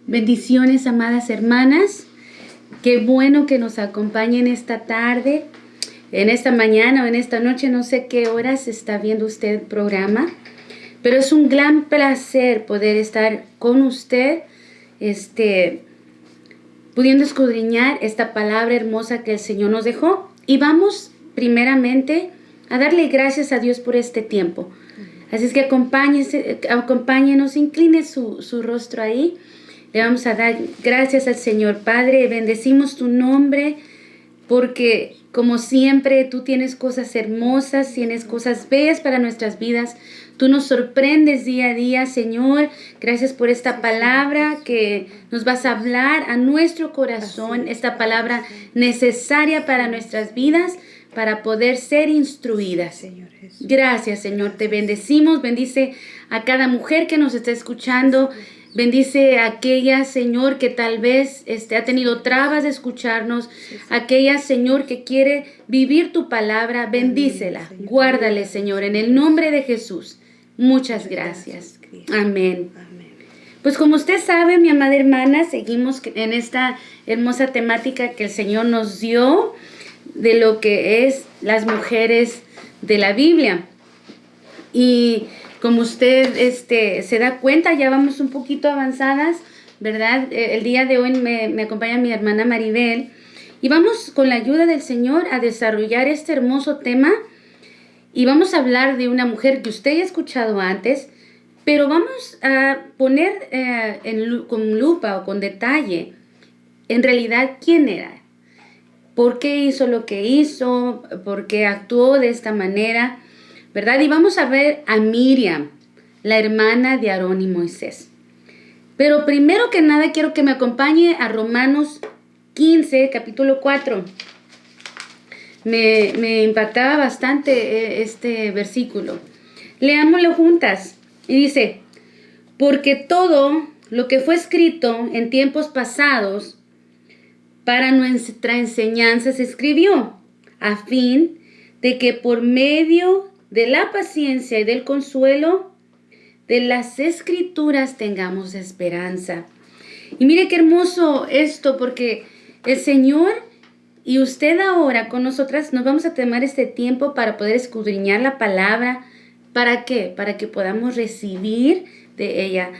Bendiciones, amadas hermanas. Qué bueno que nos acompañen esta tarde, en esta mañana o en esta noche. No sé qué horas está viendo usted el programa, pero es un gran placer poder estar con usted, pudiendo escudriñar esta palabra hermosa que el Señor nos dejó. Y vamos primeramente a darle gracias a Dios por este tiempo. Así es que acompáñenos, incline su rostro ahí. Le vamos a dar gracias al Señor. Padre, bendecimos tu nombre porque, como siempre, tú tienes cosas hermosas, tienes cosas bellas para nuestras vidas. Tú nos sorprendes día a día, Señor. Gracias por esta palabra que nos vas a hablar a nuestro corazón, esta palabra necesaria para nuestras vidas, para poder ser instruidas. Gracias, Señor. Te bendecimos. Bendice a cada mujer que nos está escuchando. Bendice a aquella, Señor, que tal vez ha tenido trabas de escucharnos. Aquella, Señor, que quiere vivir tu palabra. Bendícela. Guárdale, Señor, en el nombre de Jesús. Muchas gracias. Amén. Pues como usted sabe, mi amada hermana, seguimos en esta hermosa temática que el Señor nos dio de lo que es las mujeres de la Biblia. Y como usted se da cuenta, ya vamos un poquito avanzadas, ¿verdad? El día de hoy me acompaña mi hermana Maribel y vamos con la ayuda del Señor a desarrollar este hermoso tema y vamos a hablar de una mujer que usted ya ha escuchado antes, pero vamos a poner con lupa o con detalle en realidad quién era. ¿Por qué hizo lo que hizo? ¿Por qué actuó de esta manera? ¿Verdad? Y vamos a ver a Miriam, la hermana de Aarón y Moisés. Pero primero que nada quiero que me acompañe a Romanos 15, capítulo 4. Me impactaba bastante este versículo. Leámoslo juntas. Y dice, porque todo lo que fue escrito en tiempos pasados para nuestra enseñanza se escribió, a fin de que por medio de la paciencia y del consuelo de las Escrituras tengamos esperanza. Y mire qué hermoso esto, porque el Señor y usted ahora con nosotras nos vamos a tomar este tiempo para poder escudriñar la palabra. ¿Para qué? Para que podamos recibir de ella,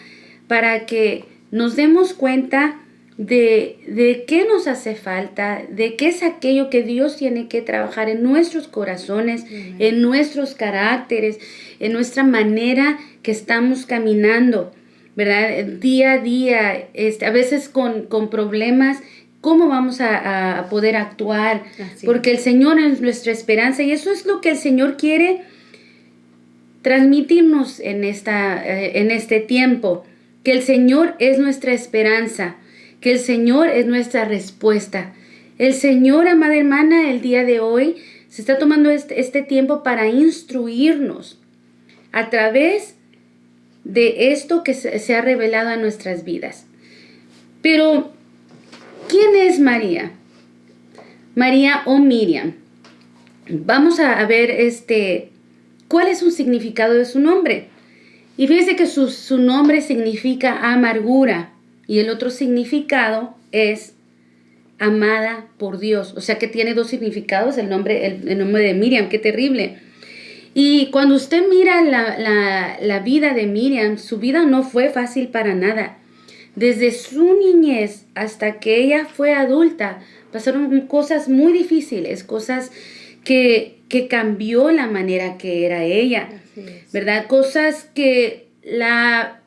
para que nos demos cuenta de qué nos hace falta, de qué es aquello que Dios tiene que trabajar en nuestros corazones, en nuestros caracteres, en nuestra manera que estamos caminando, ¿verdad? Día a día, a veces con problemas, ¿cómo vamos a poder actuar? Porque el Señor es nuestra esperanza y eso es lo que el Señor quiere transmitirnos en este tiempo, que el Señor es nuestra esperanza, que el Señor es nuestra respuesta. El Señor, amada hermana, el día de hoy se está tomando este tiempo para instruirnos a través de esto que se ha revelado a nuestras vidas. Pero, ¿quién es María? María o Miriam. Vamos a ver cuál es un significado de su nombre. Y fíjense que su nombre significa amargura. Y el otro significado es amada por Dios. O sea que tiene dos significados el nombre de Miriam. ¡Qué terrible! Y cuando usted mira la vida de Miriam, su vida no fue fácil para nada. Desde su niñez hasta que ella fue adulta, pasaron cosas muy difíciles, cosas que cambió la manera que era ella, ¿verdad? Cosas que la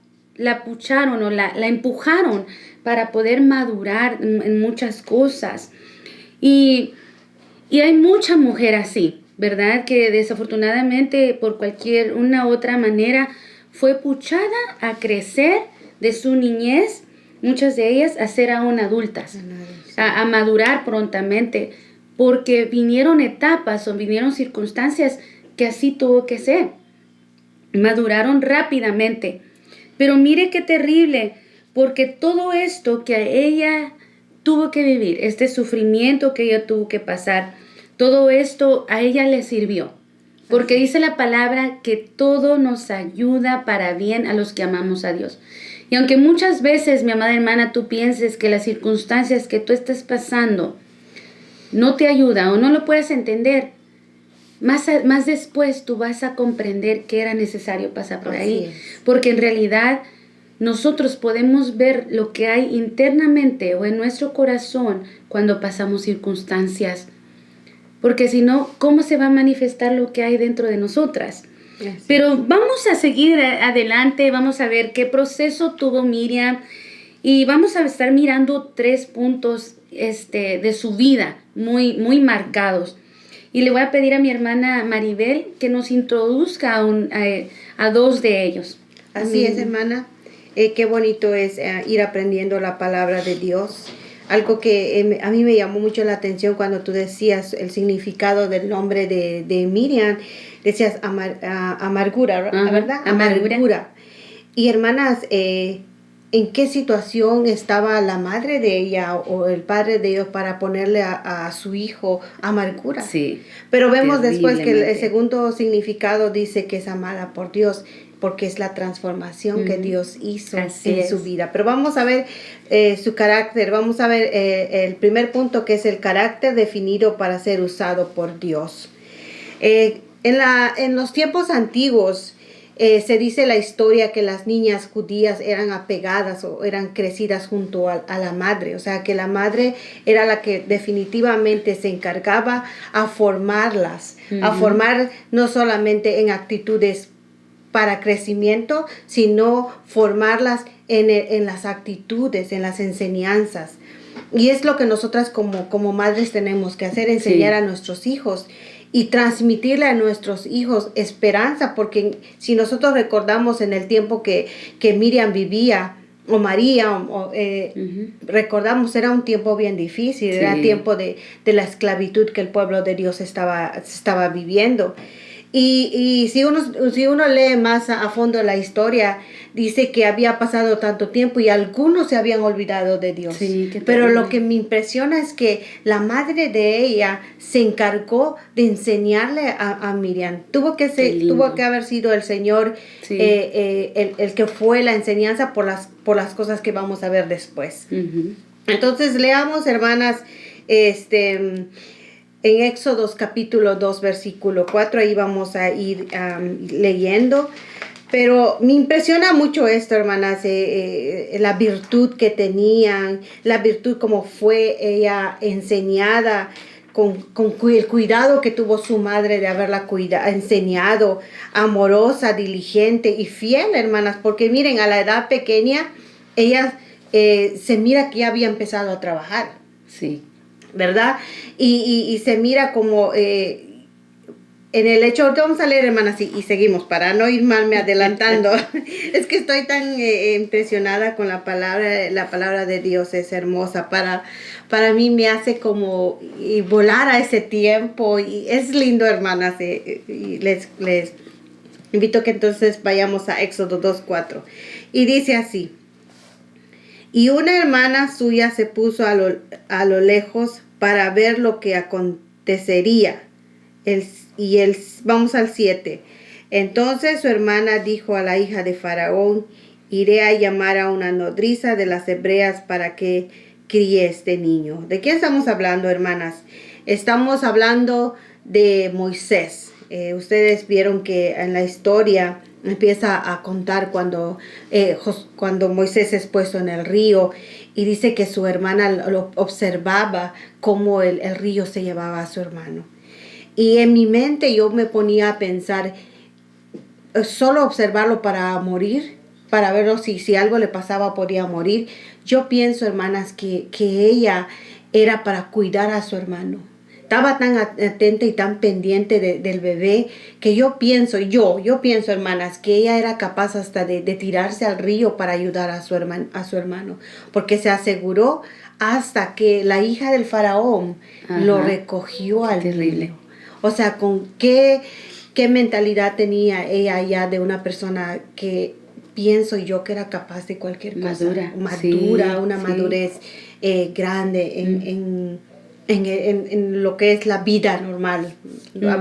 pucharon o la empujaron para poder madurar en muchas cosas. Y hay mucha mujer así, ¿verdad? Que desafortunadamente por una u otra manera fue puchada a crecer de su niñez, muchas de ellas a ser aún adultas, a madurar prontamente, porque vinieron etapas o vinieron circunstancias que así tuvo que ser. Maduraron rápidamente. Pero mire qué terrible, porque todo esto que ella tuvo que vivir, este sufrimiento que ella tuvo que pasar, todo esto a ella le sirvió. Porque dice la palabra que todo nos ayuda para bien a los que amamos a Dios. Y aunque muchas veces, mi amada hermana, tú pienses que las circunstancias que tú estás pasando no te ayudan o no lo puedes entender, más después tú vas a comprender que era necesario pasar por ahí. Porque en realidad nosotros podemos ver lo que hay internamente o en nuestro corazón cuando pasamos circunstancias. Porque si no, ¿cómo se va a manifestar lo que hay dentro de nosotras? Pero vamos a seguir adelante, vamos a ver qué proceso tuvo Miriam y vamos a estar mirando 3 puntos de su vida muy, muy marcados. Y le voy a pedir a mi hermana Maribel que nos introduzca a 2 de ellos. Así es, hermana. Qué bonito es ir aprendiendo la palabra de Dios. Algo que a mí me llamó mucho la atención cuando tú decías el significado del nombre de Miriam. Decías amargura, ¿verdad? Amargura. Y hermanas, ¿en qué situación estaba la madre de ella o el padre de ellos para ponerle a su hijo amargura? Sí. Pero vemos después que el segundo significado dice que es amada por Dios, porque es la transformación que Dios hizo en su vida. Pero vamos a ver su carácter, vamos a ver el primer punto, que es el carácter definido para ser usado por Dios. En los tiempos antiguos se dice la historia que las niñas judías eran apegadas o eran crecidas junto a la madre. O sea, que la madre era la que definitivamente se encargaba a formarlas, a formar no solamente en actitudes para crecimiento, sino formarlas en las actitudes, en las enseñanzas. Y es lo que nosotras como madres tenemos que hacer, enseñar a nuestros hijos y transmitirle a nuestros hijos esperanza, porque si nosotros recordamos en el tiempo que Miriam vivía, o María, recordamos, era un tiempo bien difícil, era tiempo de la esclavitud que el pueblo de Dios estaba viviendo. Y si uno lee más a fondo la historia, dice que había pasado tanto tiempo y algunos se habían olvidado de Dios. Pero lo que me impresiona es que la madre de ella se encargó de enseñarle a Miriam. Tuvo que haber sido el Señor el que fue la enseñanza por las cosas que vamos a ver después. Entonces leamos, hermanas, en Éxodos capítulo 2, versículo 4, ahí vamos a ir leyendo. Pero me impresiona mucho esto, hermanas, la virtud que tenían, la virtud como fue ella enseñada, con el cuidado que tuvo su madre de haberla enseñado, amorosa, diligente y fiel, hermanas, porque miren, a la edad pequeña, ella se mira que ya había empezado a trabajar. Sí. ¿Verdad? Y se mira como en el hecho, ahorita vamos a leer, hermanas, y seguimos para no ir mal me adelantando. Es que estoy tan impresionada con la palabra de Dios, es hermosa. Para mí me hace como volar a ese tiempo y es lindo, hermanas. Y les invito que entonces vayamos a Éxodo 2:4 y dice así: y una hermana suya se puso a lo lejos para ver lo que acontecería. Vamos al 7. Entonces su hermana dijo a la hija de Faraón: iré a llamar a una nodriza de las hebreas para que críe este niño. ¿De qué estamos hablando, hermanas? Estamos hablando de Moisés. Ustedes vieron que en la historia empieza a contar cuando Moisés es puesto en el río y dice que su hermana lo observaba cómo el río se llevaba a su hermano. Y en mi mente yo me ponía a pensar, solo observarlo para morir, para verlo si algo le pasaba podía morir. Yo pienso, hermanas, que ella era para cuidar a su hermano. Estaba tan atenta y tan pendiente del bebé que yo pienso, hermanas, que ella era capaz hasta de tirarse al río para ayudar a su hermano, porque se aseguró hasta que la hija del faraón lo recogió al niño. O sea, con qué mentalidad tenía ella ya de una persona que pienso yo que era capaz de cualquier cosa. Madura, una madurez grande en lo que es la vida normal. No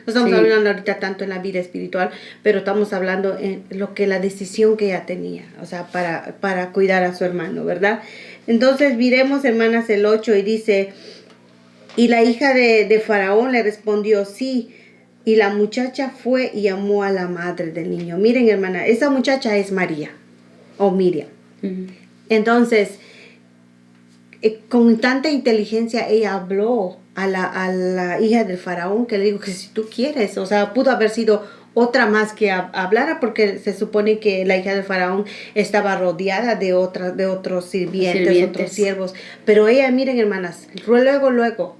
estamos hablando ahorita tanto en la vida espiritual, pero estamos hablando en lo que la decisión que ella tenía, o sea, para cuidar a su hermano, ¿verdad? Entonces, miremos, hermanas, el 8 y dice, y la hija de Faraón le respondió, sí, y la muchacha fue y llamó a la madre del niño. Miren, hermana, esa muchacha es María, o Miriam. Entonces, con tanta inteligencia ella habló a la hija del faraón, que le dijo que si tú quieres, o sea, pudo haber sido otra más que hablara, porque se supone que la hija del faraón estaba rodeada de otros sirvientes, otros siervos, pero ella, miren, hermanas, luego,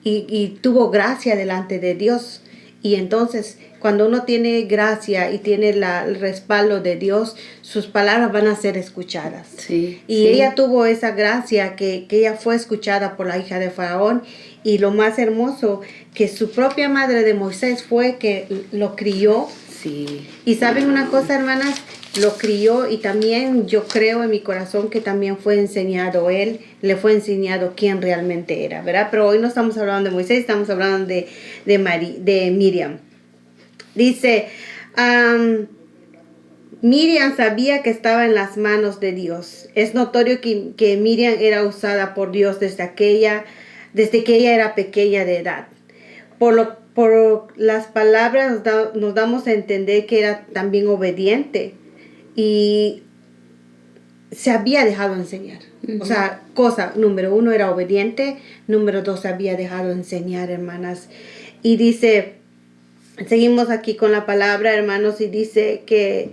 y tuvo gracia delante de Dios. Y entonces, cuando uno tiene gracia y tiene el respaldo de Dios, sus palabras van a ser escuchadas. Sí, y ella tuvo esa gracia que ella fue escuchada por la hija de Faraón. Y lo más hermoso, que su propia madre de Moisés fue que lo crió. Sí. Y saben una cosa, hermanas, lo crió, y también yo creo en mi corazón que también fue enseñado, él le fue enseñado quién realmente era, ¿verdad? Pero hoy no estamos hablando de Moisés, estamos hablando de Miriam. Dice, Miriam sabía que estaba en las manos de Dios. Es notorio que Miriam era usada por Dios desde que ella era pequeña de edad. Por las palabras nos damos a entender que era también obediente y se había dejado enseñar. O sea, número 1 era obediente, número 2 se había dejado enseñar, hermanas. Y dice, seguimos aquí con la palabra, hermanos, y dice que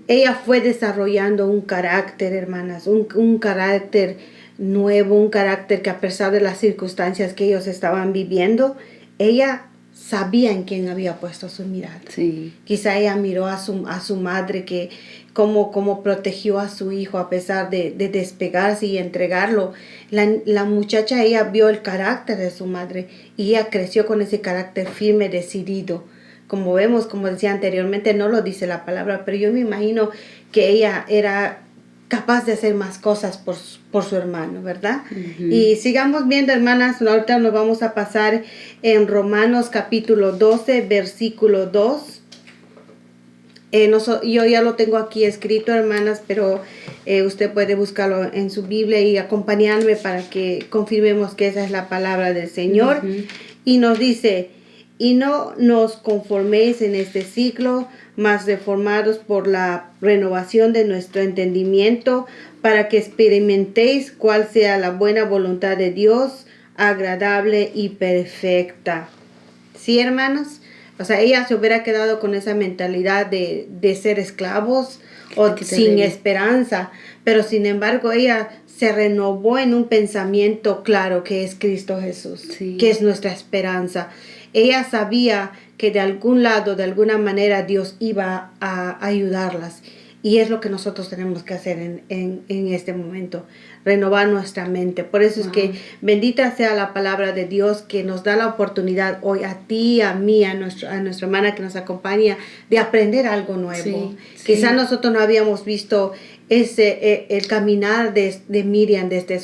ella fue desarrollando un carácter, hermanas, un carácter nuevo, un carácter que a pesar de las circunstancias que ellos estaban viviendo, ella sabía en quién había puesto su mirada. Sí. Quizá ella miró a su madre, que cómo protegió a su hijo a pesar de despegarse y entregarlo. La muchacha, ella vio el carácter de su madre y ella creció con ese carácter firme, decidido. Como vemos, como decía anteriormente, no lo dice la palabra, pero yo me imagino que ella era capaz de hacer más cosas por su hermano, ¿verdad? Y sigamos viendo, hermanas, ahorita nos vamos a pasar en Romanos capítulo 12, versículo 2. Yo ya lo tengo aquí escrito, hermanas, pero usted puede buscarlo en su Biblia y acompañarme para que confirmemos que esa es la palabra del Señor. Y nos dice, y no nos conforméis en este siglo, mas reformados por la renovación de nuestro entendimiento, para que experimentéis cuál sea la buena voluntad de Dios, agradable y perfecta. ¿Sí, hermanos? O sea, ella se hubiera quedado con esa mentalidad de ser esclavos o sin esperanza, pero sin embargo ella se renovó en un pensamiento claro que es Cristo Jesús, que es nuestra esperanza. Ella sabía que de algún lado, de alguna manera, Dios iba a ayudarlas. Y es lo que nosotros tenemos que hacer en este momento, renovar nuestra mente. Por eso es que bendita sea la palabra de Dios, que nos da la oportunidad hoy a ti, a mí, a nuestra hermana que nos acompaña, de aprender algo nuevo. Quizá nosotros no habíamos visto el caminar de Miriam desde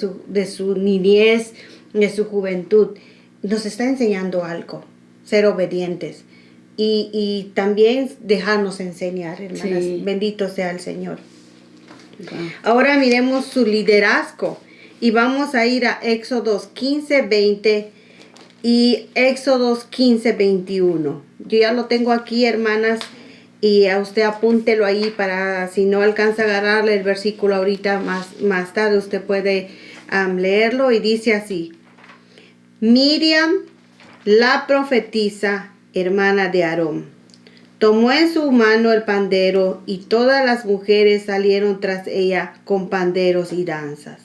su niñez, de su juventud. Nos está enseñando algo, ser obedientes. Y también dejarnos enseñar, hermanas. Bendito sea el Señor. Ahora miremos su liderazgo. Y vamos a ir a Éxodos 15:20 y Éxodos 15:21. Yo ya lo tengo aquí, hermanas. Y a usted apúntelo ahí para, si no alcanza a agarrarle el versículo ahorita, más tarde usted puede leerlo. Y dice así: Miriam, la profetisa, hermana de Aarón, tomó en su mano el pandero, y todas las mujeres salieron tras ella con panderos y danzas.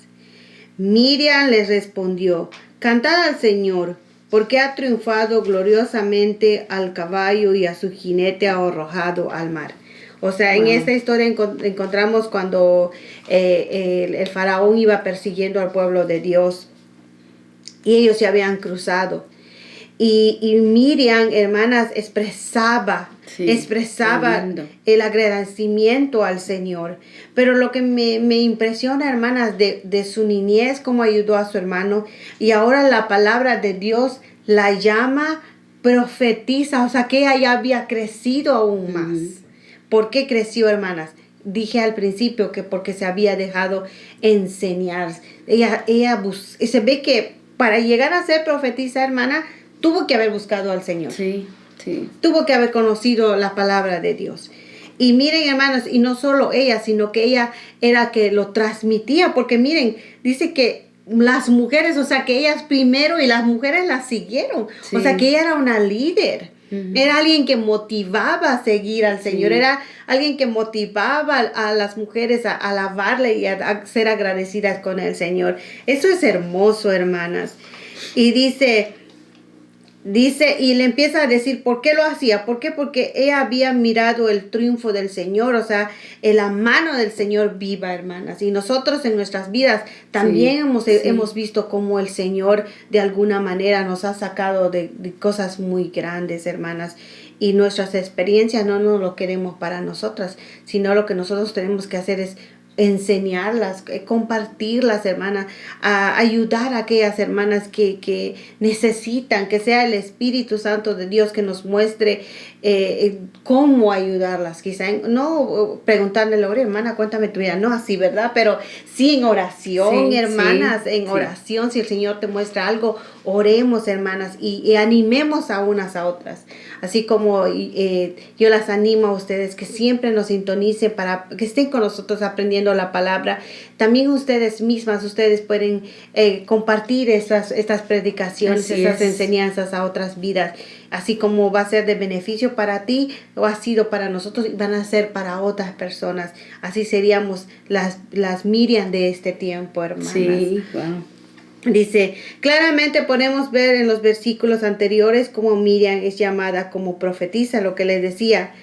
Miriam les respondió: cantad al Señor, porque ha triunfado gloriosamente al caballo y a su jinete ha arrojado al mar. O sea, en esta historia encontramos cuando el faraón iba persiguiendo al pueblo de Dios y ellos se habían cruzado. Y Miriam, hermanas, expresaba el agradecimiento al Señor. Pero lo que me impresiona, hermanas, de su niñez, cómo ayudó a su hermano, y ahora la palabra de Dios la llama profetiza, o sea que ella ya había crecido aún más. ¿Por qué creció, hermanas? Dije al principio que porque se había dejado enseñar. Se ve que para llegar a ser profetisa, hermana, tuvo que haber buscado al Señor. Sí. Tuvo que haber conocido la palabra de Dios. Y miren, hermanos, y no solo ella, sino que ella era que lo transmitía, porque miren, dice que las mujeres, o sea, que ellas primero y las mujeres las siguieron. Sí. O sea, que ella era una líder. Era alguien que motivaba a seguir al Señor. Era alguien que motivaba a las mujeres a alabarle y a ser agradecidas con el Señor. Eso es hermoso, hermanas. Y dice, y le empieza a decir por qué lo hacía. ¿Por qué? Porque ella había mirado el triunfo del Señor, o sea, la mano del Señor viva, hermanas. Y nosotros en nuestras vidas también hemos visto cómo el Señor de alguna manera nos ha sacado de cosas muy grandes, hermanas. Y nuestras experiencias no lo queremos para nosotras, sino lo que nosotros tenemos que hacer es enseñarlas, compartirlas, hermanas, a ayudar a aquellas hermanas que necesitan, que sea el Espíritu Santo de Dios que nos muestre cómo ayudarlas. Quizá no preguntarle, hermana, cuéntame tu vida, no así, ¿verdad? Pero sí en oración, hermanas, en oración, si el Señor te muestra algo, oremos, hermanas, y animemos a unas a otras. Así como yo las animo a ustedes que siempre nos sintonicen para que estén con nosotros aprendiendo la palabra. También ustedes mismas, ustedes pueden compartir estas predicaciones, estas enseñanzas a otras vidas. Así como va a ser de beneficio para ti o ha sido para nosotros, van a ser para otras personas. Así seríamos las Miriam de este tiempo, hermanas. Sí, wow. Dice, claramente podemos ver en los versículos anteriores cómo Miriam es llamada como profetisa, lo que les decía.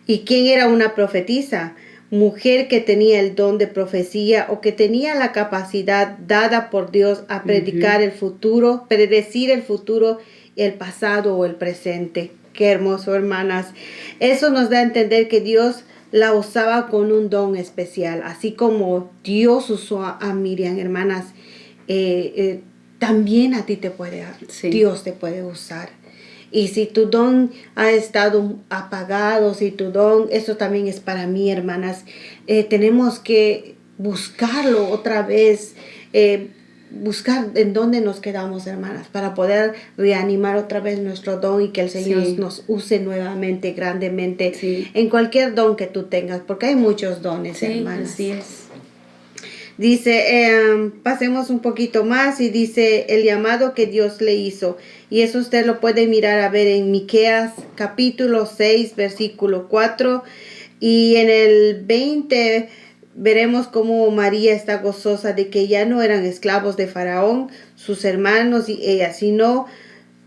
¿Y quién era una profetisa? Mujer que tenía el don de profecía o que tenía la capacidad dada por Dios a predicar el futuro, predecir el futuro, el pasado o el presente. Qué hermoso, hermanas. Eso nos da a entender que Dios la usaba con un don especial, así como Dios usó a Miriam, hermanas. También a ti Dios te puede usar. Y si tu don ha estado apagado, si tu don, eso también es para mí, hermanas. Tenemos que buscarlo otra vez, buscar en dónde nos quedamos, hermanas, para poder reanimar otra vez nuestro don y que el Señor nos use nuevamente, grandemente, en cualquier don que tú tengas, porque hay muchos dones, hermanas. Así es. Dice, pasemos un poquito más y dice el llamado que Dios le hizo. Y eso usted lo puede mirar a ver en Miqueas capítulo 6, versículo 4. Y en el 20 veremos cómo María está gozosa de que ya no eran esclavos de Faraón, sus hermanos y ella, sino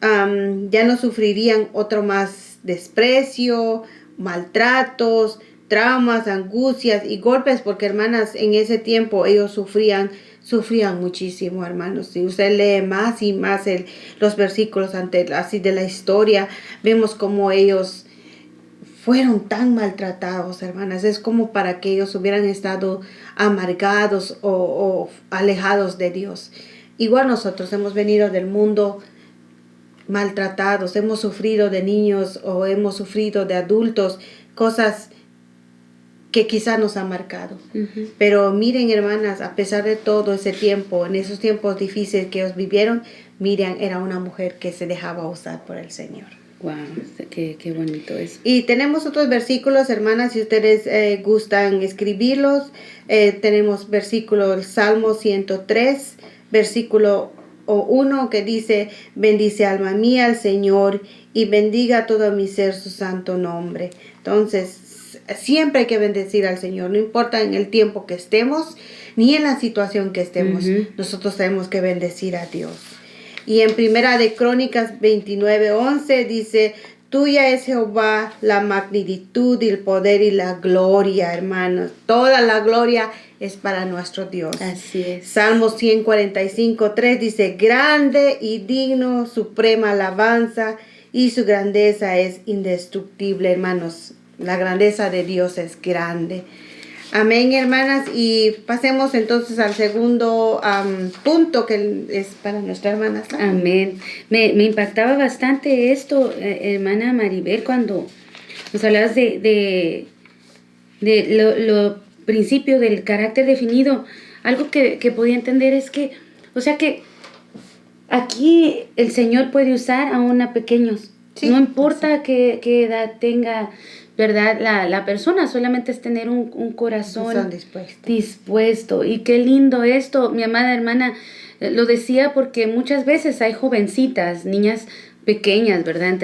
ya no sufrirían otro más desprecio, maltratos, traumas, angustias y golpes, porque hermanas, en ese tiempo ellos sufrían muchísimo, hermanos. Si usted lee más y más los versículos así de la historia, vemos cómo ellos fueron tan maltratados, hermanas. Es como para que ellos hubieran estado amargados o alejados de Dios. Igual nosotros hemos venido del mundo maltratados, hemos sufrido de niños o hemos sufrido de adultos, cosas que quizá nos ha marcado. Pero miren, hermanas, a pesar de todo ese tiempo, en esos tiempos difíciles que ellos vivieron, Miriam era una mujer que se dejaba usar por el Señor. Wow, qué bonito es. Y tenemos otros versículos, hermanas, si ustedes gustan escribirlos. Tenemos versículo Salmo 103, versículo 1, que dice: bendice alma mía al Señor y bendiga todo mi ser su santo nombre. Entonces, siempre hay que bendecir al Señor, no importa en el tiempo que estemos, ni en la situación que estemos, nosotros tenemos que bendecir a Dios. Y en Primera de Crónicas 29:11 dice: Tuya es Jehová la magnitud y el poder y la gloria, hermanos. Toda la gloria es para nuestro Dios. Así es. Salmo 145:3 dice, grande y digno, suprema alabanza, y su grandeza es indestructible, hermanos. La grandeza de Dios es grande. Amén, hermanas. Y pasemos entonces al segundo punto que es para nuestra hermana Sara. Amén. Me impactaba bastante esto, hermana Maribel, cuando nos hablabas de lo principio del carácter definido. Algo que podía entender es que, o sea que aquí el Señor puede usar aún a pequeños. Sí, no importa qué edad tenga, ¿verdad? La persona, solamente es tener un corazón dispuesto. Y qué lindo esto, mi amada hermana lo decía, porque muchas veces hay jovencitas, niñas pequeñas, ¿verdad?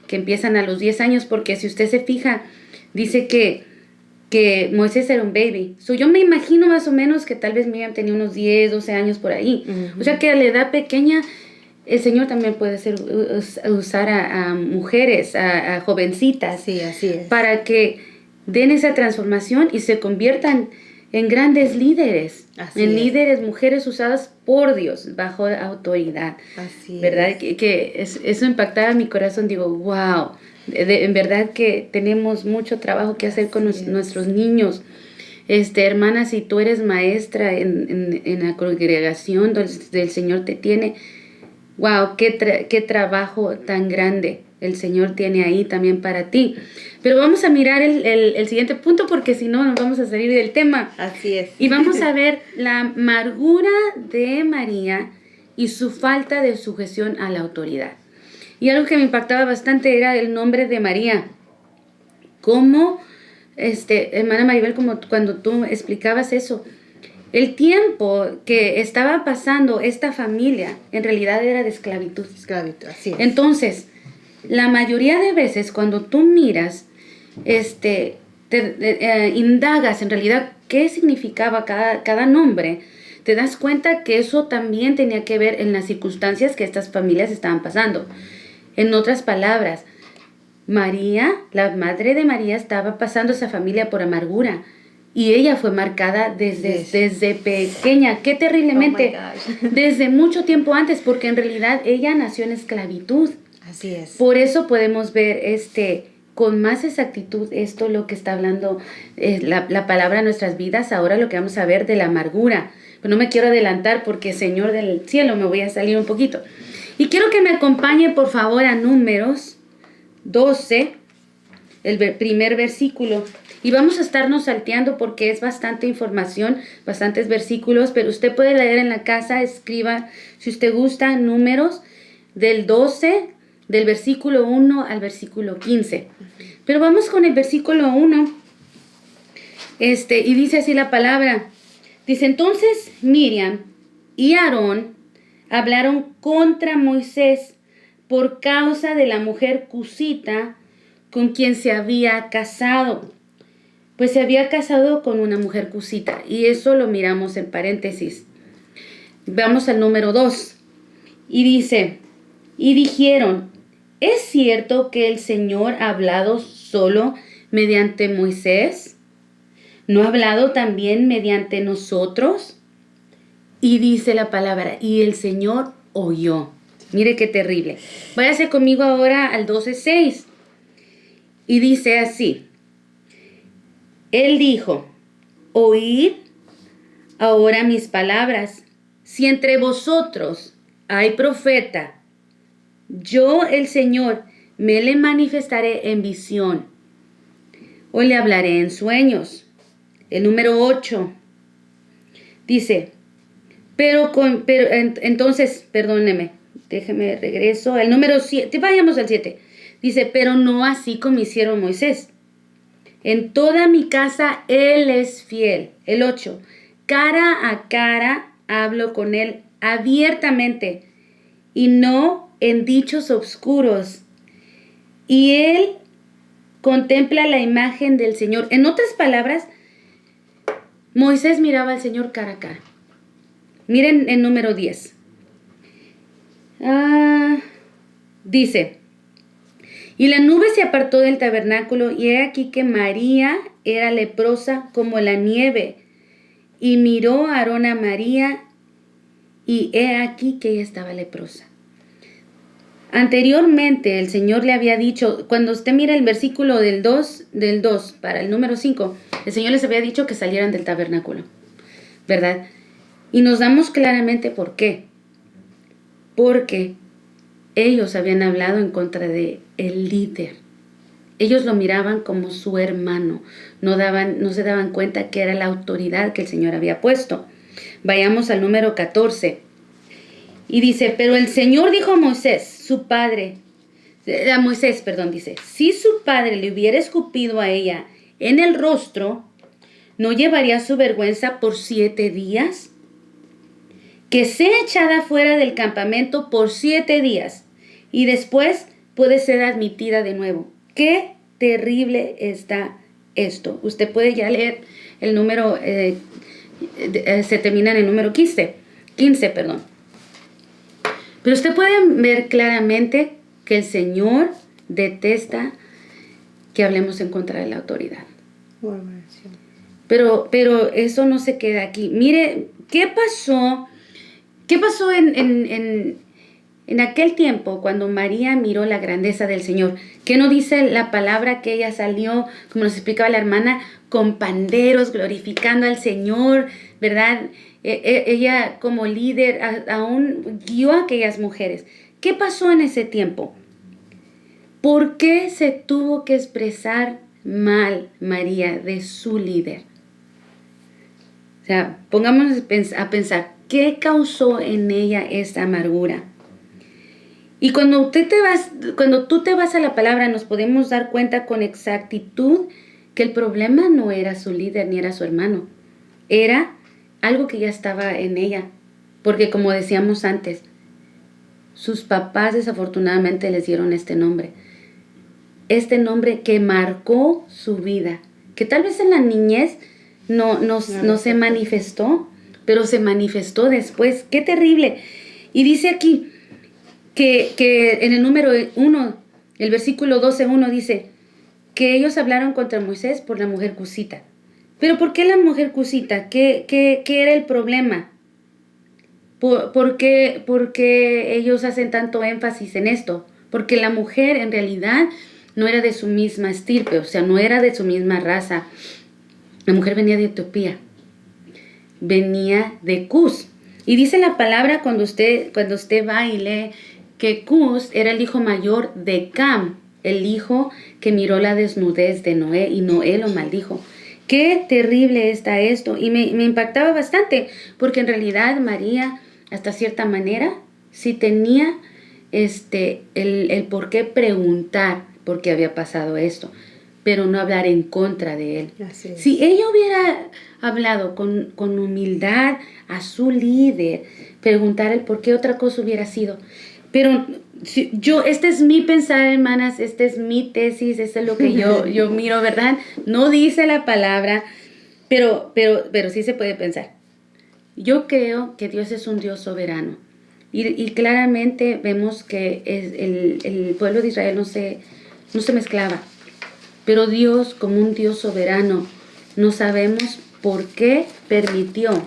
Que empiezan a los 10 años, porque si usted se fija, dice que Moisés era un baby. Yo me imagino más o menos que tal vez Miriam tenía unos 10, 12 años por ahí. O sea que a la edad pequeña el Señor también puede usar a mujeres, a jovencitas. Sí, así es. Para que den esa transformación y se conviertan en grandes líderes. Así en es. Líderes, mujeres usadas por Dios, bajo autoridad. Así ¿verdad? Es. Que eso impactaba mi corazón. Digo, wow, en verdad que tenemos mucho trabajo que hacer con nuestros niños. Hermana, si tú eres maestra en la congregación donde el Señor te tiene, wow, qué trabajo tan grande el Señor tiene ahí también para ti. Pero vamos a mirar el siguiente punto, porque si no nos vamos a salir del tema. Así es. Y vamos a ver la amargura de María y su falta de sujeción a la autoridad. Y algo que me impactaba bastante era el nombre de María. Cómo, hermana Maribel, como cuando tú explicabas eso, el tiempo que estaba pasando esta familia en realidad era de esclavitud. Esclavitud, así es. Entonces, la mayoría de veces cuando tú miras, indagas en realidad qué significaba cada nombre, te das cuenta que eso también tenía que ver en las circunstancias que estas familias estaban pasando. En otras palabras, María, la madre de María, estaba pasando esa familia por amargura. Y ella fue marcada desde pequeña, qué terriblemente, desde mucho tiempo antes, porque en realidad ella nació en esclavitud. Así es. Por eso podemos ver con más exactitud esto, lo que está hablando la palabra en nuestras vidas. Ahora lo que vamos a ver de la amargura. Pero no me quiero adelantar porque, Señor del cielo, me voy a salir un poquito. Y quiero que me acompañe, por favor, a Números 12, el primer versículo. Y vamos a estarnos salteando porque es bastante información, bastantes versículos, pero usted puede leer en la casa, escriba, si usted gusta, Números del 12, del versículo 1 al versículo 15. Pero vamos con el versículo 1, y dice así la palabra. Dice, entonces Miriam y Aarón hablaron contra Moisés por causa de la mujer cusita con quien se había casado. Pues se había casado con una mujer cusita. Y eso lo miramos en paréntesis. Vamos al número 2. Y dice, y dijeron, ¿es cierto que el Señor ha hablado solo mediante Moisés? ¿No ha hablado también mediante nosotros? Y dice la palabra, y el Señor oyó. Mire qué terrible. Váyase conmigo ahora al 12:6. Y dice así. Él dijo, oíd ahora mis palabras. Si entre vosotros hay profeta, yo el Señor me le manifestaré en visión o le hablaré en sueños. El número 8 dice, entonces, perdóneme, déjeme regreso. El número 7, vayamos al 7. Dice, pero no así como hicieron Moisés. En toda mi casa Él es fiel. El 8. Cara a cara hablo con Él abiertamente y no en dichos oscuros. Y Él contempla la imagen del Señor. En otras palabras, Moisés miraba al Señor cara a cara. Miren el número 10. Dice, Y la nube se apartó del tabernáculo, y he aquí que María era leprosa como la nieve. Y miró a Aarón a María, y he aquí que ella estaba leprosa. Anteriormente el Señor le había dicho, cuando usted mira el versículo del 2 para el número 5, el Señor les había dicho que salieran del tabernáculo, ¿verdad? Y nos damos claramente por qué. Porque ellos habían hablado en contra de el líder. Ellos lo miraban como su hermano. No se daban cuenta que era la autoridad que el Señor había puesto. Vayamos al número 14. Y dice, pero el Señor dijo a Moisés, dice, si su padre le hubiera escupido a ella en el rostro, ¿no llevaría su vergüenza por 7 días? Que sea echada fuera del campamento por 7 días y después puede ser admitida de nuevo. ¡Qué terrible está esto! Usted puede ya leer el número, se termina en el número 15. Pero usted puede ver claramente que el Señor detesta que hablemos en contra de la autoridad. Pero eso no se queda aquí. Mire, ¿qué pasó en aquel tiempo cuando María miró la grandeza del Señor? ¿Qué no dice la palabra que ella salió, como nos explicaba la hermana, con panderos, glorificando al Señor, ¿verdad? Ella como líder aún guió a aquellas mujeres. ¿Qué pasó en ese tiempo? ¿Por qué se tuvo que expresar mal María de su líder? O sea, pongámonos a pensar, ¿qué causó en ella esta amargura? Y cuando tú te vas a la palabra, nos podemos dar cuenta con exactitud que el problema no era su líder ni era su hermano. Era algo que ya estaba en ella. Porque como decíamos antes, sus papás desafortunadamente les dieron este nombre. Este nombre que marcó su vida. Que tal vez en la niñez no se manifestó, pero se manifestó después. ¡Qué terrible! Y dice aquí que en el número 1, el versículo 12:1 dice que ellos hablaron contra Moisés por la mujer cusita. ¿Pero por qué la mujer cusita? ¿Qué era el problema? ¿Por qué ellos hacen tanto énfasis en esto? Porque la mujer en realidad no era de su misma estirpe, o sea, no era de su misma raza. La mujer venía de Etiopía, venía de Cus. Y dice la palabra cuando usted va y lee que Cus era el hijo mayor de Cam, el hijo que miró la desnudez de Noé y Noé lo maldijo. Qué terrible está esto. Y me impactaba bastante, porque en realidad María, hasta cierta manera, sí tenía el por qué preguntar por qué había pasado esto, pero no hablar en contra de él. Si ella hubiera hablado con humildad a su líder, preguntar el por qué, otra cosa hubiera sido. Pero este es mi pensar, hermanas, esta es mi tesis, esto es lo que yo miro, ¿verdad? No dice la palabra, pero sí se puede pensar. Yo creo que Dios es un Dios soberano. Y claramente vemos que el pueblo de Israel no se mezclaba. Pero Dios, como un Dios soberano, no sabemos por qué permitió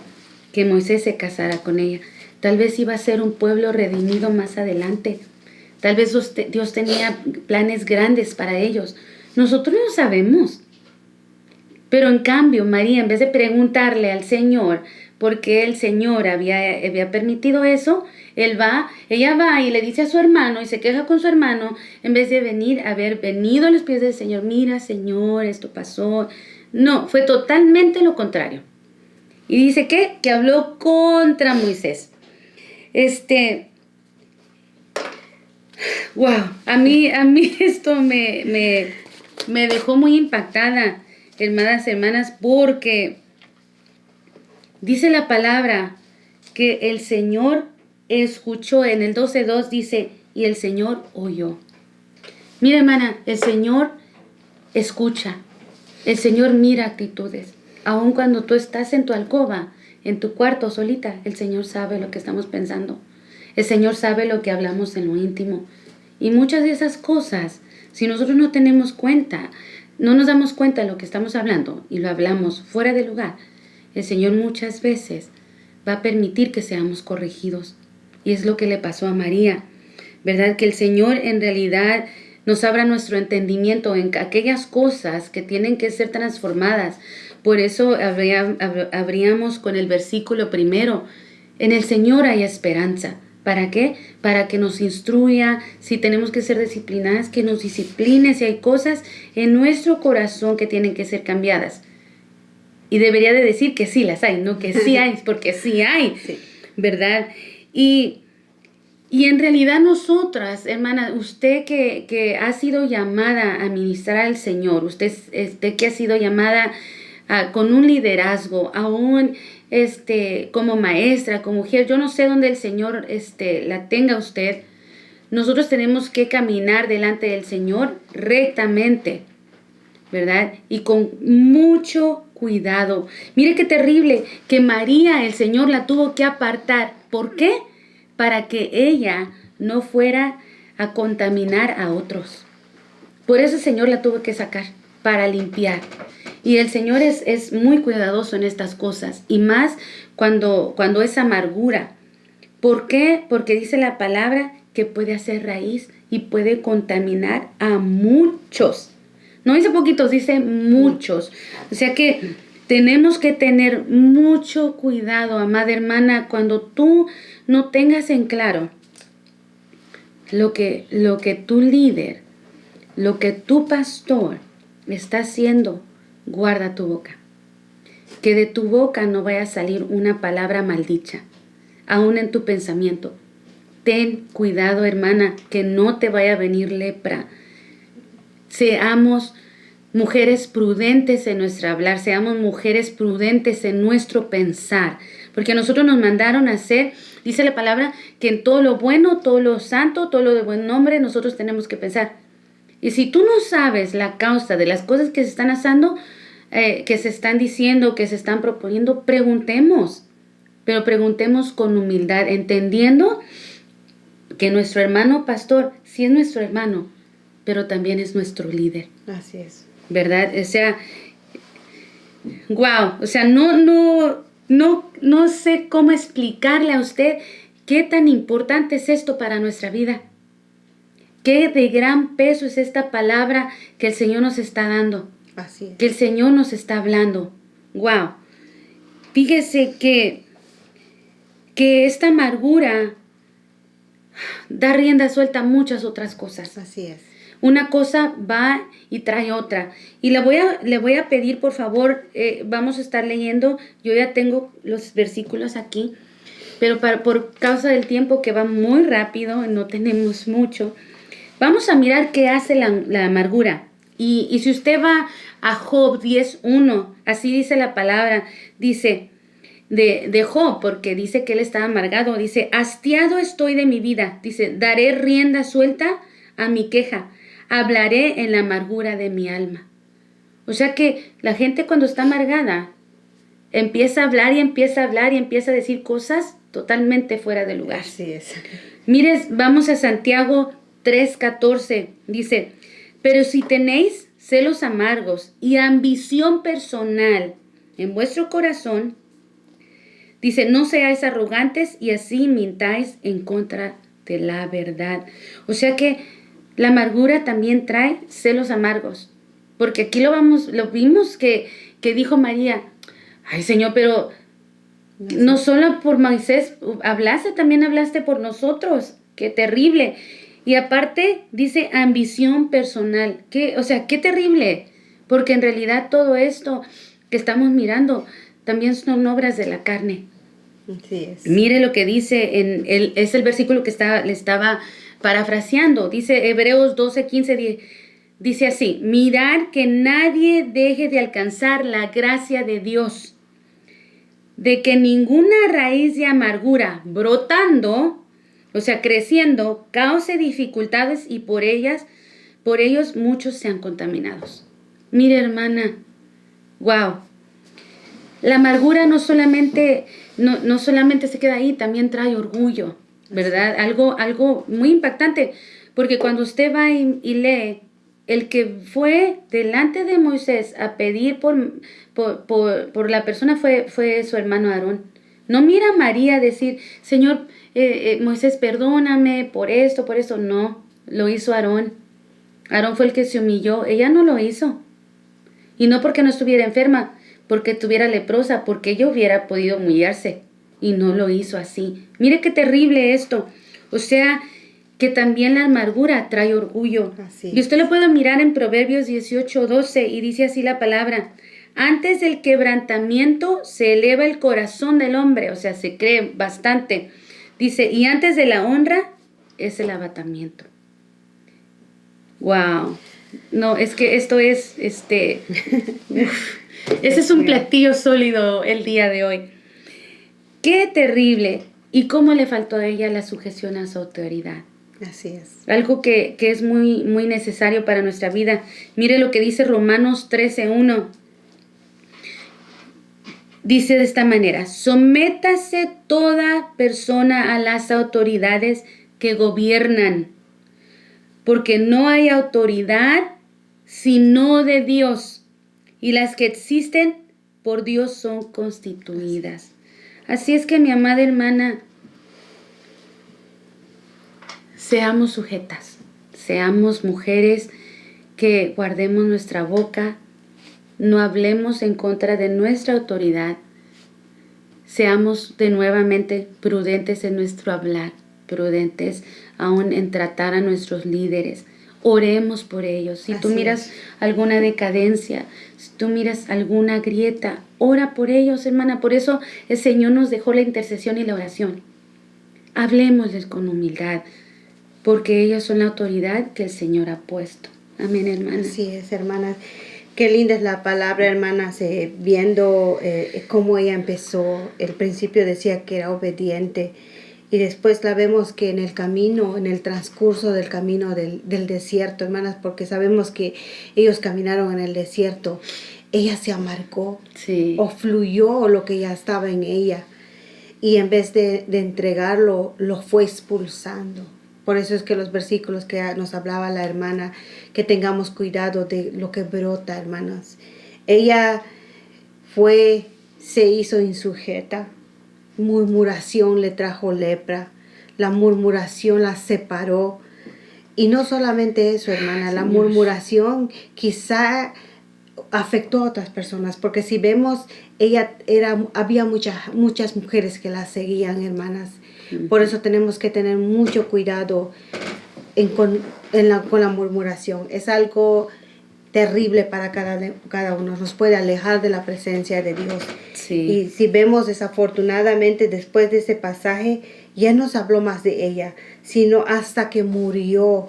que Moisés se casara con ella. Tal vez iba a ser un pueblo redimido más adelante. Tal vez Dios tenía planes grandes para ellos. Nosotros no sabemos. Pero en cambio, María, en vez de preguntarle al Señor por qué el Señor había permitido eso, ella va y le dice a su hermano y se queja con su hermano, en vez de haber venido a los pies del Señor. Mira, Señor, esto pasó. No, fue totalmente lo contrario. Y dice que habló contra Moisés. Wow, a mí esto me dejó muy impactada, hermanas, porque dice la palabra que el Señor escuchó. En el 12:2 dice, y el Señor oyó. Mira, hermana, el Señor escucha, el Señor mira actitudes. Aun cuando tú estás en tu alcoba, en tu cuarto solita, el Señor sabe lo que estamos pensando. El Señor sabe lo que hablamos en lo íntimo. Y muchas de esas cosas Si nosotros no tenemos cuenta, no nos damos cuenta de lo que estamos hablando y lo hablamos fuera de lugar, el Señor muchas veces va a permitir que seamos corregidos. Y es lo que le pasó a María, ¿verdad? Que el Señor en realidad nos abra nuestro entendimiento en aquellas cosas que tienen que ser transformadas. Por eso abríamos con el versículo primero. En el Señor hay esperanza. ¿Para qué? Para que nos instruya, si tenemos que ser disciplinadas, que nos discipline, si hay cosas en nuestro corazón que tienen que ser cambiadas. Y debería de decir que sí las hay, no que sí hay, porque sí hay, sí. ¿Verdad? Y en realidad nosotras, hermana, usted que ha sido llamada a ministrar al Señor, usted que ha sido llamada con un liderazgo, aún como maestra, como mujer, yo no sé dónde el Señor la tenga usted. Nosotros tenemos que caminar delante del Señor rectamente, ¿verdad? Y con mucho cuidado. Mire qué terrible que María, el Señor la tuvo que apartar. ¿Por qué? Para que ella no fuera a contaminar a otros. Por eso el Señor la tuvo que sacar, para limpiar. Y el Señor es muy cuidadoso en estas cosas, y más cuando es amargura. ¿Por qué? Porque dice la palabra que puede hacer raíz y puede contaminar a muchos. No dice poquitos, dice muchos. O sea que tenemos que tener mucho cuidado, amada hermana, cuando tú no tengas en claro lo que tu líder, lo que tu pastor está haciendo. Guarda tu boca. Que de tu boca no vaya a salir una palabra maldicha, aún en tu pensamiento. Ten cuidado, hermana, que no te vaya a venir lepra. Seamos mujeres prudentes en nuestro hablar, seamos mujeres prudentes en nuestro pensar, porque a nosotros nos mandaron a hacer, dice la palabra, que en todo lo bueno, todo lo santo, todo lo de buen nombre, nosotros tenemos que pensar. Y si tú no sabes la causa de las cosas que se están haciendo, que se están diciendo, que se están proponiendo, preguntemos. Pero preguntemos con humildad, entendiendo que nuestro hermano pastor sí es nuestro hermano, pero también es nuestro líder. Así es. ¿Verdad? O sea, wow. O sea, no sé cómo explicarle a usted qué tan importante es esto para nuestra vida. Qué de gran peso es esta palabra que el Señor nos está dando. Así es. Que el Señor nos está hablando. Wow. Fíjese que esta amargura da rienda suelta a muchas otras cosas. Así es. Una cosa va y trae otra. Y le voy a pedir, por favor, vamos a estar leyendo. Yo ya tengo los versículos aquí, pero por causa del tiempo que va muy rápido, no tenemos mucho. Vamos a mirar qué hace la amargura. Y si usted va a Job 10:1, así dice la palabra, dice de Job, porque dice que él estaba amargado, dice, hastiado estoy de mi vida, dice, daré rienda suelta a mi queja, hablaré en la amargura de mi alma. O sea que la gente cuando está amargada empieza a hablar y empieza a hablar y empieza a decir cosas totalmente fuera de lugar. Así es. Mires, vamos a Santiago 3:14, dice, pero si tenéis celos amargos y ambición personal en vuestro corazón, dice, no seáis arrogantes y así mintáis en contra de la verdad. O sea que la amargura también trae celos amargos. Porque aquí lo vimos que dijo María, ay Señor, pero no solo por Moisés hablaste, también hablaste por nosotros. Qué terrible. Y aparte dice ambición personal. O sea, qué terrible. Porque en realidad todo esto que estamos mirando también son obras de la carne. Así es. Mire lo que dice, es el versículo que le estaba parafraseando. Dice Hebreos 12:15, dice así, mirad que nadie deje de alcanzar la gracia de Dios, de que ninguna raíz de amargura brotando, o sea, creciendo, cause dificultades y por ellos muchos sean contaminados. Mire, hermana, wow. La amargura no solamente se queda ahí, también trae orgullo, ¿verdad? Algo muy impactante, porque cuando usted va y lee el que fue delante de Moisés a pedir por la persona fue su hermano Aarón. No mira a María decir, Señor, Moisés, perdóname por esto, por eso. No, lo hizo Aarón. Aarón fue el que se humilló. Ella no lo hizo. Y no porque no estuviera enferma, porque estuviera leprosa, porque ella hubiera podido humillarse. Y no lo hizo así. Mire qué terrible esto. O sea, que también la amargura trae orgullo. Así y usted lo puede mirar en Proverbios 18:12 y dice así la palabra. Antes del quebrantamiento se eleva el corazón del hombre, o sea, se cree bastante. Dice, y antes de la honra es el abatamiento. Wow. No, es que esto es, ese es un platillo sólido el día de hoy. Qué terrible. Y cómo le faltó a ella la sujeción a su autoridad. Así es. Algo que es muy, muy necesario para nuestra vida. Mire lo que dice Romanos 13:1. Dice de esta manera, sométase toda persona a las autoridades que gobiernan, porque no hay autoridad sino de Dios, y las que existen por Dios son constituidas. Así es que, mi amada hermana, seamos sujetas, seamos mujeres que guardemos nuestra boca, no hablemos en contra de nuestra autoridad, seamos de nuevamente prudentes en nuestro hablar, prudentes aún en tratar a nuestros líderes. Oremos por ellos. Si tú miras alguna decadencia, si tú miras alguna grieta, ora por ellos, hermana. Por eso el Señor nos dejó la intercesión y la oración. Hablemosles con humildad, porque ellos son la autoridad que el Señor ha puesto. Amén, hermana. Así es, hermana. Qué linda es la palabra, hermanas, viendo cómo ella empezó. El principio decía que era obediente. Y después la vemos que en el camino, en el transcurso del camino del desierto, hermanas, porque sabemos que ellos caminaron en el desierto, ella se amargó, o fluyó lo que ya estaba en ella. Y en vez de entregarlo, lo fue expulsando. Por eso es que los versículos que nos hablaba la hermana, que tengamos cuidado de lo que brota, hermanas. Ella se hizo insujeta. Murmuración le trajo lepra. La murmuración la separó. Y no solamente eso, hermana, la murmuración quizá afectó a otras personas, porque si vemos, había muchas mujeres que la seguían, hermanas. Por eso tenemos que tener mucho cuidado con la murmuración. Es algo terrible para cada uno. Nos puede alejar de la presencia de Dios. Sí. Y si vemos, desafortunadamente, después de ese pasaje, ya no se habló más de ella, sino hasta que murió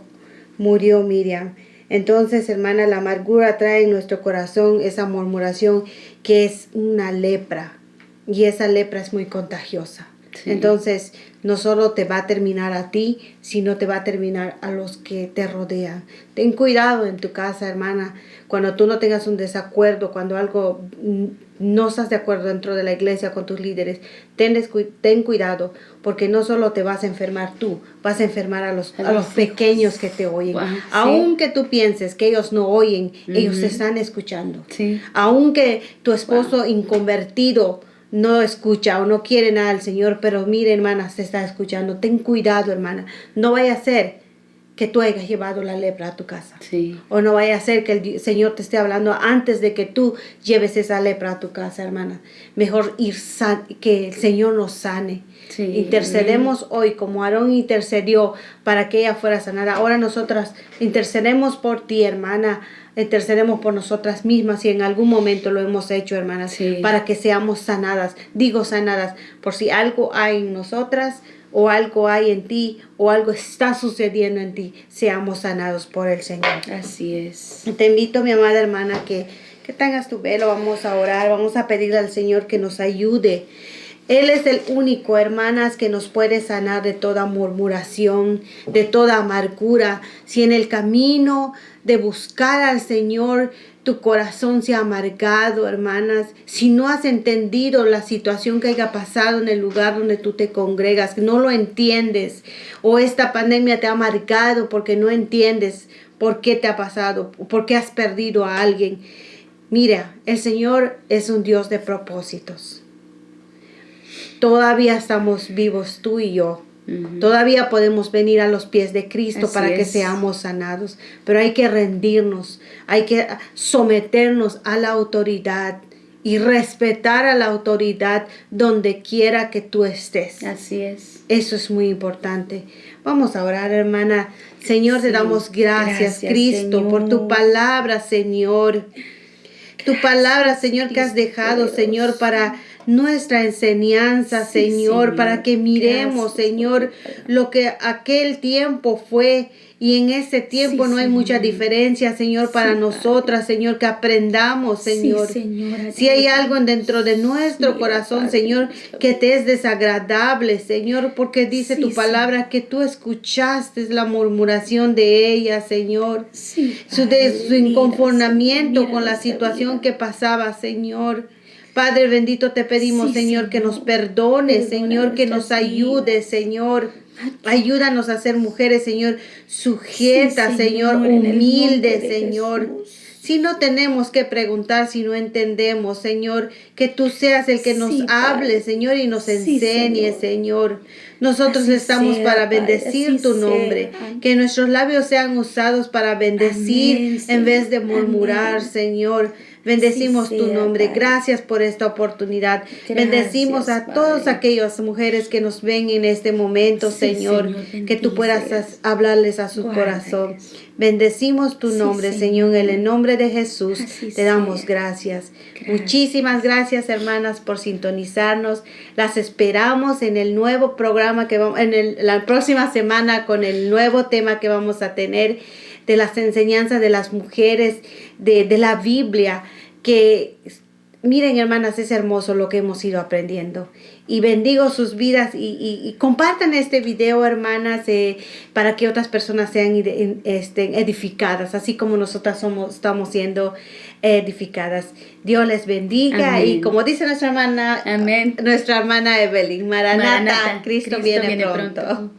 Miriam. Entonces, hermana, la amargura trae en nuestro corazón esa murmuración que es una lepra. Y esa lepra es muy contagiosa. Sí. Entonces, no solo te va a terminar a ti, sino te va a terminar a los que te rodean. Ten cuidado en tu casa, hermana. Cuando tú no tengas un desacuerdo, cuando algo no estás de acuerdo dentro de la iglesia con tus líderes, ten cuidado, porque no solo te vas a enfermar tú, vas a enfermar a los pequeños que te oyen. Wow, aunque tú pienses que ellos no oyen, ellos te están escuchando. Sí. Aunque tu esposo inconvertido no escucha o no quiere nada al Señor, pero mire, hermana, se está escuchando. Ten cuidado, hermana. No vaya a ser que tú hayas llevado la lepra a tu casa. Sí. O no vaya a ser que el Señor te esté hablando antes de que tú lleves esa lepra a tu casa, hermana. Mejor que el Señor nos sane. Sí, intercedemos hoy como Aarón intercedió para que ella fuera sanada. Ahora nosotras intercedemos por ti, hermana. Intercedemos por nosotras mismas y en algún momento lo hemos hecho, hermanas, sí, para que seamos sanadas. Digo sanadas, por si algo hay en nosotras o algo hay en ti o algo está sucediendo en ti, seamos sanados por el Señor. Así es. Te invito, mi amada hermana, que tengas tu velo. Vamos a orar, vamos a pedirle al Señor que nos ayude. Él es el único, hermanas, que nos puede sanar de toda murmuración, de toda amargura. Si en el camino de buscar al Señor tu corazón se ha amargado, hermanas, si no has entendido la situación que haya pasado en el lugar donde tú te congregas, no lo entiendes, o esta pandemia te ha amargado porque no entiendes por qué te ha pasado, por qué has perdido a alguien. Mira, el Señor es un Dios de propósitos. Todavía estamos vivos tú y yo. Todavía podemos venir a los pies de Cristo para que seamos sanados. Pero hay que rendirnos, hay que someternos a la autoridad y respetar a la autoridad donde quiera que tú estés. Así es. Eso es muy importante. Vamos a orar, hermana. Señor, te damos gracias, Cristo, Señor, por tu palabra, Señor. Tu palabra, Señor, que has dejado, Señor, para nuestra enseñanza, Señor, para que miremos, Señor, lo que aquel tiempo fue. Y en ese tiempo no hay mucha diferencia, Señor, para nosotras, Señor, que aprendamos, Señor. Si hay algo dentro de nuestro corazón, Señor, que te es desagradable, Señor, porque dice tu palabra que tú escuchaste la murmuración de ella, Señor. Su inconformamiento con la situación que pasaba, Señor. Padre bendito, te pedimos, Señor, que nos perdones, Señor, que nos ayudes, Señor. Ayúdanos a ser mujeres, Señor, sujetas, Señor, humildes, Señor. Si no tenemos que preguntar, si no entendemos, Señor, que tú seas el que nos hable, Señor, y nos enseñe, Señor. Nosotros estamos para bendecir tu nombre, que nuestros labios sean usados para bendecir en vez de murmurar, Señor. Bendecimos tu nombre. Gracias por esta oportunidad. Bendecimos a todas aquellas mujeres que nos ven en este momento, Señor, que tú puedas hablarles a su corazón. Bendecimos tu nombre, Señor, en el nombre de Jesús. Te damos gracias. Muchísimas gracias, hermanas, por sintonizarnos. Las esperamos en el nuevo programa que vamos, la próxima semana, con el nuevo tema que vamos a tener de las enseñanzas de las mujeres, de la Biblia, que miren, hermanas, es hermoso lo que hemos ido aprendiendo. Y bendigo sus vidas y compartan este video, hermanas, para que otras personas sean edificadas, así como nosotras estamos siendo edificadas. Dios les bendiga. Amén. Y como dice nuestra hermana, Amén. Nuestra hermana Evelyn, Maranata, Cristo viene pronto.